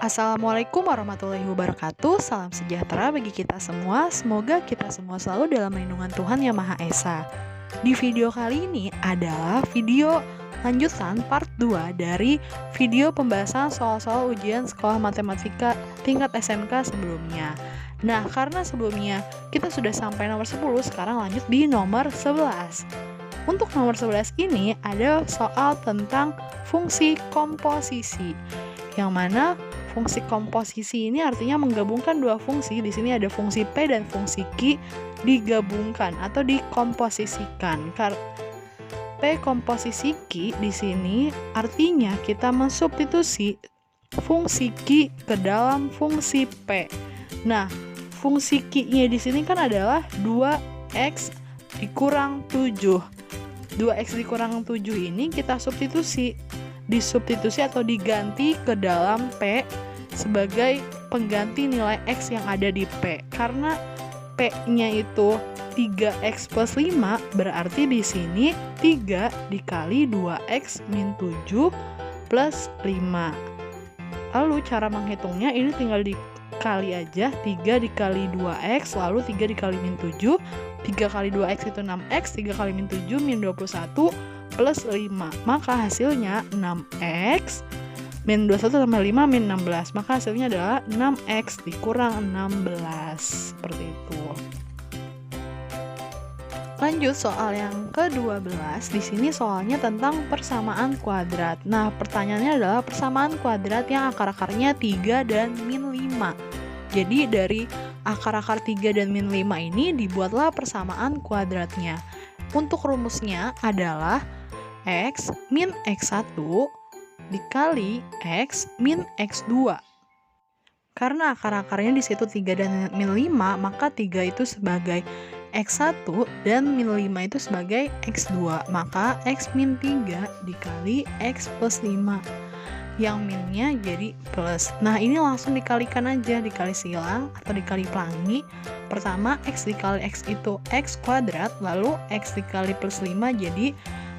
Assalamualaikum warahmatullahi wabarakatuh. Salam sejahtera bagi kita semua. Semoga kita semua selalu dalam lindungan Tuhan Yang Maha Esa. Di video kali ini adalah video lanjutan part 2 dari video pembahasan soal-soal ujian sekolah matematika tingkat SMK sebelumnya. Nah, karena sebelumnya kita sudah sampai nomor 10, sekarang lanjut di nomor 11. Untuk nomor 11 ini ada soal tentang fungsi komposisi, yang mana fungsi komposisi ini artinya menggabungkan dua fungsi. Di sini ada fungsi P dan fungsi Q digabungkan atau dikomposisikan. P komposisi Q di sini artinya kita mensubstitusi fungsi Q ke dalam fungsi P. Nah, fungsi Q-nya di sini kan adalah 2x dikurang 7. 2x dikurang 7 ini kita disubstitusi atau diganti ke dalam P sebagai pengganti nilai X yang ada di P. Karena P-nya itu 3X plus 5, berarti di sini 3 dikali 2X min 7 plus 5. Lalu cara menghitungnya ini tinggal dikali aja, 3 dikali 2X, lalu 3 dikali min 7, 3 kali 2X itu 6X, 3 kali min 7 min 21 plus 5. Maka hasilnya 6X min 21 tambah 5 min 16. Maka hasilnya adalah 6X dikurang 16. Seperti itu. Lanjut soal yang ke-12. Di sini soalnya tentang persamaan kuadrat. Nah, pertanyaannya adalah persamaan kuadrat yang akar-akarnya 3 dan min 5. Jadi dari akar-akar 3 dan min 5 ini dibuatlah persamaan kuadratnya. Untuk rumusnya adalah X min X1 dikali X min X2. Karena akar-akarnya di situ 3 dan min 5, maka 3 itu sebagai X1 dan min 5 itu sebagai X2. Maka X min 3 dikali X plus 5. Yang minnya jadi plus. Nah, ini langsung dikalikan aja, dikali silang atau dikali pelangi. Pertama, X dikali X itu X kuadrat, lalu X dikali plus 5 jadi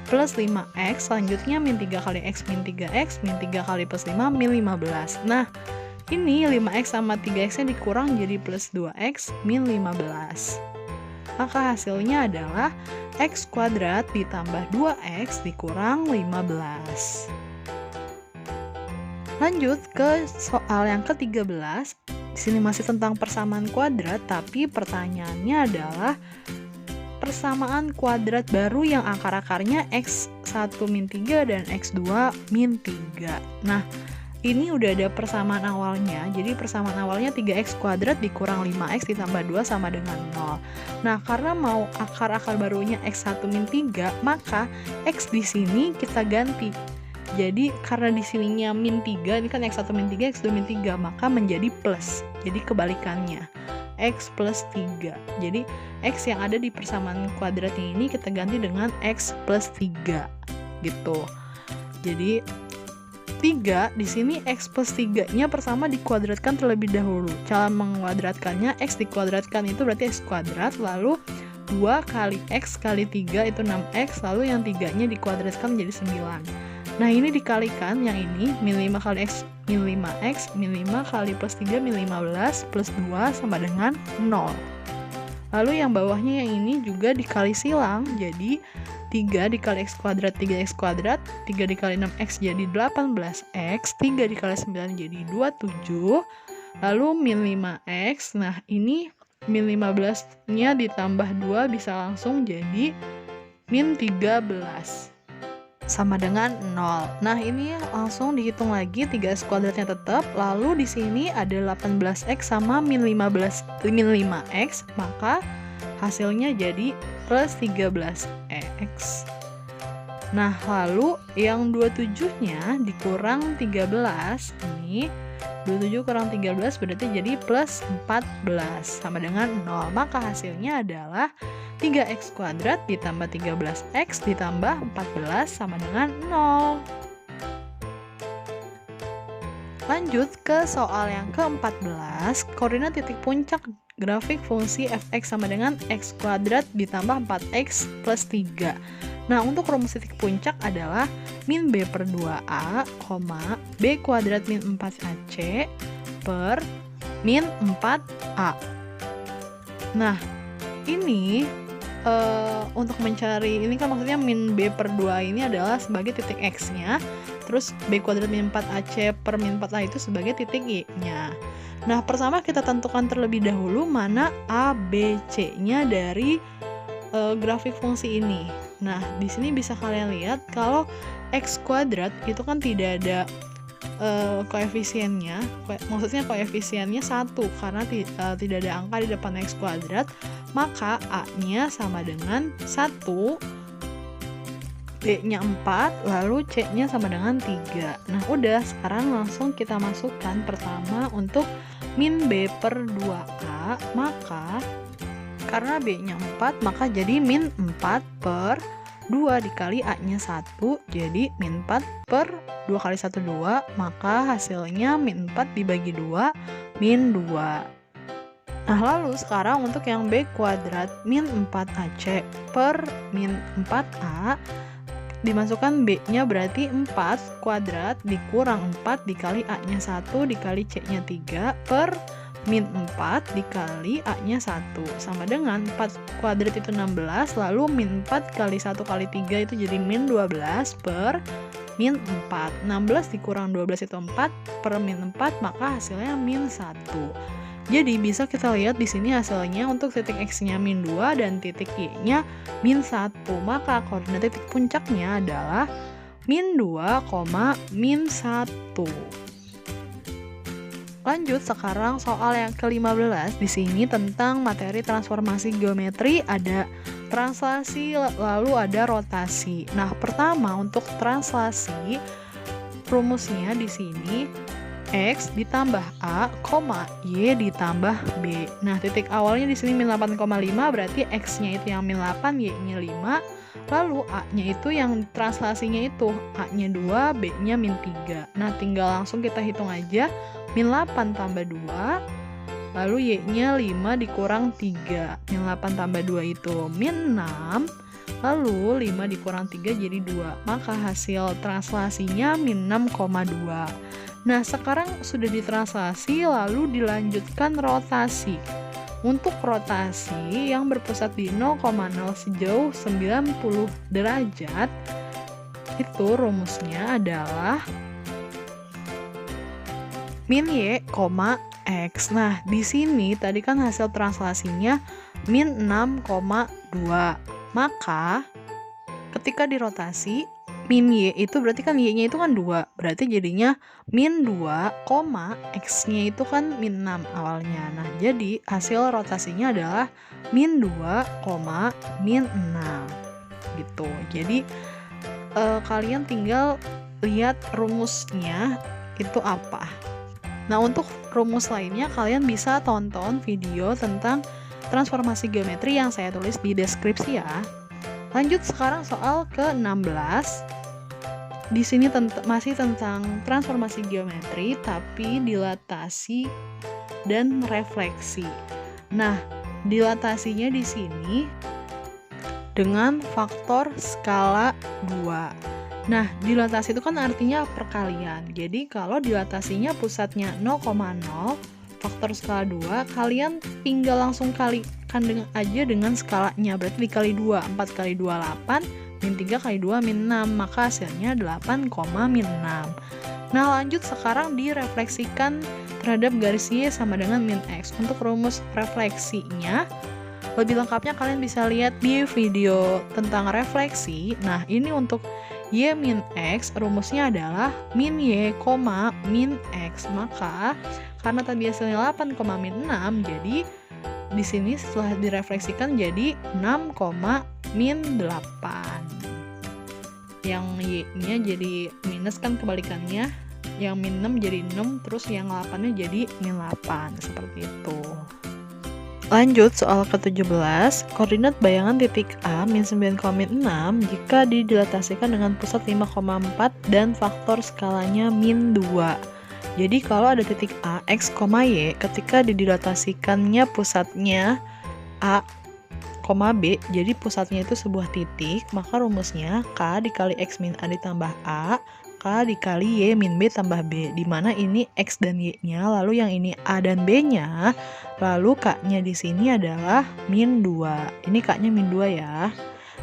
plus 5X. Selanjutnya min 3 kali X min 3X, min 3 kali plus 5 min 15. Nah, ini 5X sama 3X nya dikurang jadi plus 2X min 15. Maka hasilnya adalah X kuadrat ditambah 2X dikurang 15. Lanjut ke soal yang ke-13. Di sini masih tentang persamaan kuadrat, tapi pertanyaannya adalah persamaan kuadrat baru yang akar-akarnya X1 min 3 dan X2 min 3. Nah, ini udah ada persamaan awalnya. Jadi persamaan awalnya 3X kuadrat dikurang 5X ditambah 2 sama dengan 0. Nah, karena mau akar-akar barunya X1 min 3, maka X di sini kita ganti. Jadi karena di sininya min 3, ini kan X1 min 3, X2 min 3, maka menjadi plus. Jadi kebalikannya, X plus 3. Jadi X yang ada di persamaan kuadrat ini kita ganti dengan X plus 3. Gitu. Jadi 3 di sini X plus 3-nya pertama dikuadratkan terlebih dahulu. Cara menguadratkannya, X dikuadratkan itu berarti X kuadrat, lalu 2 kali X kali 3 itu 6X, lalu yang 3-nya dikuadratkan menjadi 9. Nah, ini dikalikan yang ini, min 5 kali X min 5X, min 5 kali plus 3 min 15 plus 2 sama dengan 0. Lalu yang bawahnya yang ini juga dikali silang, jadi 3 dikali X kuadrat 3X kuadrat, 3 dikali 6X jadi 18X, 3 dikali 9 jadi 27, lalu min 5X. Nah, ini min 15-nya ditambah 2 bisa langsung jadi min 13 sama dengan 0. Nah, ini langsung dihitung lagi, 3x kuadratnya tetap, lalu di sini ada 18x sama min 5x, maka hasilnya jadi plus 13x. Nah, lalu yang 27-nya dikurang 13, ini 27 kurang 13 berarti jadi plus 14 sama dengan 0. Maka hasilnya adalah 3x kuadrat ditambah 13x ditambah 14 sama dengan 0. Lanjut ke soal yang ke-14. Koordinat titik puncak grafik fungsi fx sama dengan x kuadrat ditambah 4x plus 3. Nah, untuk rumus titik puncak adalah min b per 2a, b kuadrat min 4ac per min 4a. Nah, ini untuk mencari, ini kan maksudnya min b per 2 ini adalah sebagai titik x-nya, terus b kuadrat min 4ac per min 4a itu sebagai titik y-nya. Nah, pertama kita tentukan terlebih dahulu mana a, b, c-nya dari grafik fungsi ini. Nah, di sini bisa kalian lihat kalau x kuadrat itu kan tidak ada koefisiennya, maksudnya koefisiennya 1 karena tidak ada angka di depan x kuadrat, maka a-nya sama dengan 1, b-nya 4, lalu c-nya sama dengan 3. Nah, udah, sekarang langsung kita masukkan pertama untuk min b per 2a, maka karena b-nya 4, maka jadi min 4 per 2 dikali a-nya 1, jadi min 4 per 2 kali 1, 2, maka hasilnya min 4 dibagi 2, min 2. Nah, lalu sekarang untuk yang b kuadrat min 4ac per min 4a, dimasukkan b-nya berarti 4 kuadrat dikurang 4 dikali a-nya 1 dikali c-nya 3 per min 4 dikali a-nya 1 sama dengan 4 kuadrat itu 16, lalu min 4 kali 1 kali 3 itu jadi min 12 per min 4. 16 dikurang 12 itu 4 per min 4, maka hasilnya min 1. Jadi bisa kita lihat di sini hasilnya untuk titik x-nya min 2 dan titik y-nya min 1. Maka koordinat titik puncaknya adalah min 2, min 1. Lanjut sekarang soal yang ke-15. Di sini tentang materi transformasi geometri, ada translasi lalu ada rotasi. Nah, pertama untuk translasi rumusnya di sini x ditambah a, y ditambah b. Nah, titik awalnya di sini min 8,5 berarti x-nya itu yang min 8, y-nya 5. Lalu a-nya itu yang translasinya itu a-nya 2, b-nya min 3. Nah, tinggal langsung kita hitung aja. Min 8 tambah 2, lalu y-nya 5 dikurang 3. Min 8 tambah 2 itu min 6, lalu 5 dikurang 3 jadi 2. Maka hasil translasinya min 6,2. Nah, sekarang sudah ditranslasi, lalu dilanjutkan rotasi. Untuk rotasi yang berpusat di 0,0 sejauh 90 derajat, itu rumusnya adalah min y, x. Nah, di sini tadi kan hasil translasinya min 6,2. Maka ketika dirotasi min y itu berarti kan y-nya itu kan 2. Berarti jadinya min 2, x-nya itu kan min 6 awalnya. Nah, jadi hasil rotasinya adalah min 2, min 6. Gitu. Jadi kalian tinggal lihat rumusnya itu apa. Nah, untuk rumus lainnya kalian bisa tonton video tentang transformasi geometri yang saya tulis di deskripsi ya. Lanjut sekarang soal ke-16. Di sini masih tentang transformasi geometri tapi dilatasi dan refleksi. Nah, dilatasinya di sini dengan faktor skala 2. Nah, dilatasi itu kan artinya perkalian. Jadi kalau dilatasinya pusatnya 0,0, faktor skala 2, kalian tinggal langsung kalikan dengan skalanya. Berarti dikali 2, 4 kali 2, 8, min 3 kali 2, min 6. Maka hasilnya 8, min 6. Nah, lanjut sekarang direfleksikan terhadap garis Y sama dengan min X. Untuk rumus refleksinya, lebih lengkapnya kalian bisa lihat di video tentang refleksi. Nah, ini untuk Y min X, rumusnya adalah min Y, min X. Maka, karena tadi hasilnya 8, min 6, jadi di sini setelah direfleksikan jadi 6, min 8. Yang Y-nya jadi minus kan kebalikannya. Yang min 6 jadi 6, terus yang 8-nya jadi min 8. Seperti itu. Lanjut soal ke-17, koordinat bayangan titik A min 9,6 jika didilatasikan dengan pusat 5,4 dan faktor skalanya min 2. Jadi kalau ada titik A, X, Y, ketika didilatasikannya pusatnya A, B, jadi pusatnya itu sebuah titik, maka rumusnya K dikali X min A ditambah A, K dikali Y min B tambah B, dimana ini X dan Y-nya, lalu yang ini A dan B-nya, lalu K-nya di sini adalah min 2. Ini K-nya min 2 ya.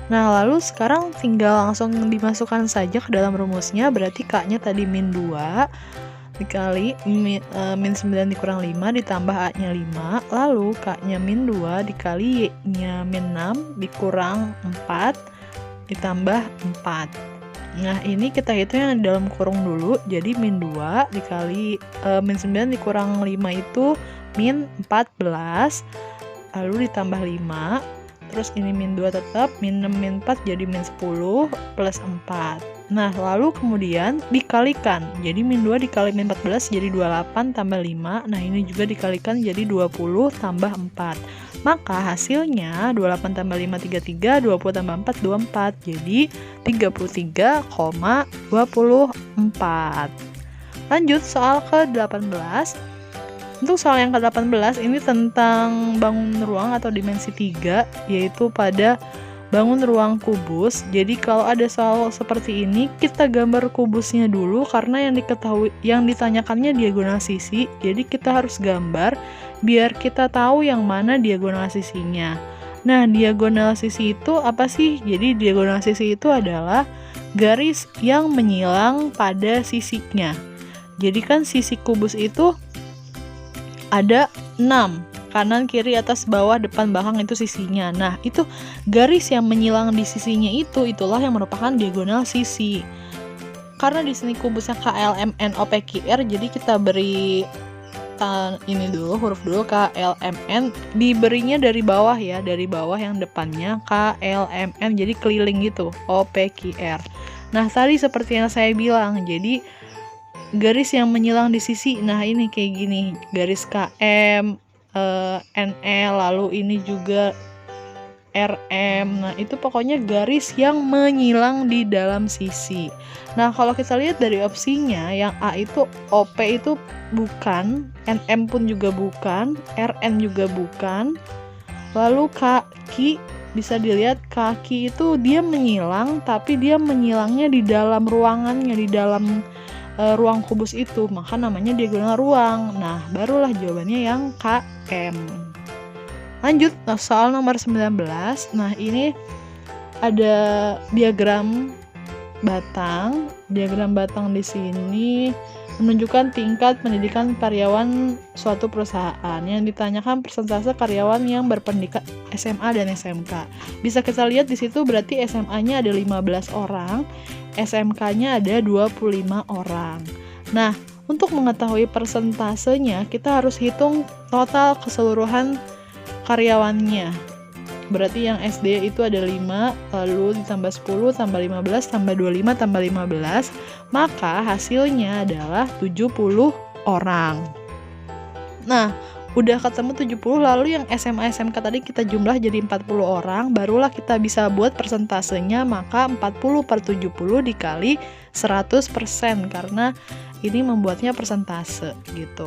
Nah, lalu sekarang tinggal langsung dimasukkan saja ke dalam rumusnya, berarti K-nya tadi min 2 dikali min 9 dikurang 5 ditambah A-nya 5, lalu K-nya min 2 dikali Y-nya min 6 dikurang 4 ditambah 4. Nah, ini kita hitung yang dalam kurung dulu, jadi min 2 dikali min 9 dikurang 5 itu min 14, lalu ditambah 5, terus ini min 2 tetap, min 6 min 4 jadi min 10 plus 4. Nah, lalu kemudian dikalikan, jadi min 2 dikali min 14 jadi 28 tambah 5, nah ini juga dikalikan jadi 20 tambah 4. Maka hasilnya 28 tambah 5 33, 20 tambah 4 24, jadi 33,24. Lanjut soal ke-18. Untuk soal yang ke-18 ini tentang bangun ruang atau dimensi 3, yaitu pada bangun ruang kubus. Jadi kalau ada soal seperti ini, kita gambar kubusnya dulu karena yang ditanyakannya diagonal sisi. Jadi kita harus gambar biar kita tahu yang mana diagonal sisinya. Nah, diagonal sisi itu apa sih? Jadi diagonal sisi itu adalah garis yang menyilang pada sisinya. Jadi kan sisi kubus itu ada 6, kanan, kiri, atas, bawah, depan, belakang itu sisinya. Nah, itu garis yang menyilang di sisinya itulah yang merupakan diagonal sisi. Karena di sini kubusnya KLMN OPQR, jadi kita beri ini dulu, huruf dulu KLMN, diberinya dari bawah ya, dari bawah yang depannya KLMN, jadi keliling gitu, OPQR. Nah, tadi seperti yang saya bilang, jadi garis yang menyilang di sisi, nah ini kayak gini, garis KM, NL, lalu ini juga RM. Nah, itu pokoknya garis yang menyilang di dalam sisi. Nah, kalau kita lihat dari opsinya, yang A itu OP itu bukan, NM pun juga bukan, RN juga bukan. Lalu kaki, bisa dilihat kaki itu dia menyilang, tapi dia menyilangnya di dalam ruangannya, di dalam ruang kubus itu, maka namanya diagonal ruang. Nah, barulah jawabannya yang KM. Lanjut soal nomor 19. Nah, ini ada diagram batang. Diagram batang di sini menunjukkan tingkat pendidikan karyawan suatu perusahaan. Yang ditanyakan persentase karyawan yang berpendidikan SMA dan SMK. Bisa kita lihat di situ berarti SMA-nya ada 15 orang, SMK-nya ada 25 orang. Nah, untuk mengetahui persentasenya, kita harus hitung total keseluruhan karyawannya. Berarti yang SD itu ada 5, lalu ditambah 10, tambah 15, tambah 25, tambah 15, maka hasilnya adalah 70 orang. Nah, udah ketemu 70, lalu yang SMA SMK tadi kita jumlah jadi 40 orang, barulah kita bisa buat persentasenya, maka 40/70 dikali 100%, karena ini membuatnya persentase gitu.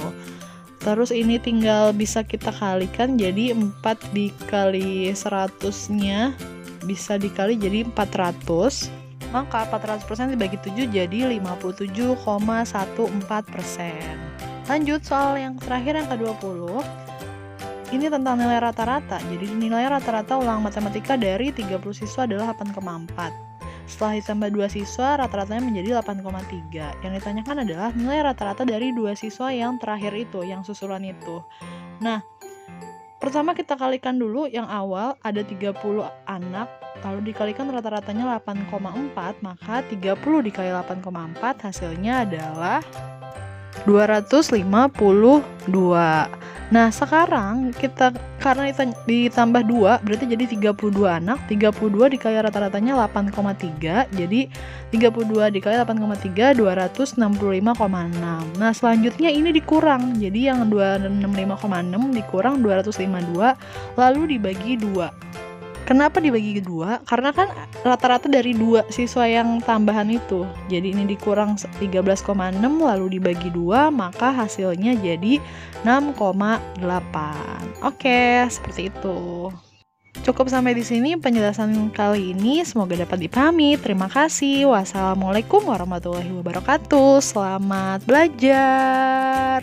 Terus ini tinggal bisa kita kalikan, jadi 4 dikali 100-nya bisa dikali jadi 400, maka 400% dibagi 7 jadi 57,14%. Lanjut soal yang terakhir, yang ke-20. Ini tentang nilai rata-rata. Jadi nilai rata-rata ulangan matematika dari 30 siswa adalah 8,4. Setelah ditambah 2 siswa, rata-ratanya menjadi 8,3. Yang ditanyakan adalah nilai rata-rata dari 2 siswa yang terakhir itu, yang susulan itu. Nah, pertama kita kalikan dulu yang awal, ada 30 anak, lalu dikalikan rata-ratanya 8,4, maka 30 dikali 8,4 hasilnya adalah 252. Nah, sekarang kita karena ditambah 2 berarti jadi 32 anak. 32 dikali rata-ratanya 8,3. Jadi 32 dikali 8,3 265,6. Nah, selanjutnya ini dikurang. Jadi yang 265,6 dikurang 252 lalu dibagi 2. Kenapa dibagi kedua? Karena kan rata-rata dari 2 siswa yang tambahan itu. Jadi ini dikurang 13,6 lalu dibagi 2, maka hasilnya jadi 6,8. Oke, seperti itu. Cukup sampai di sini penjelasan kali ini, semoga dapat dipahami. Terima kasih. Wassalamualaikum warahmatullahi wabarakatuh. Selamat belajar.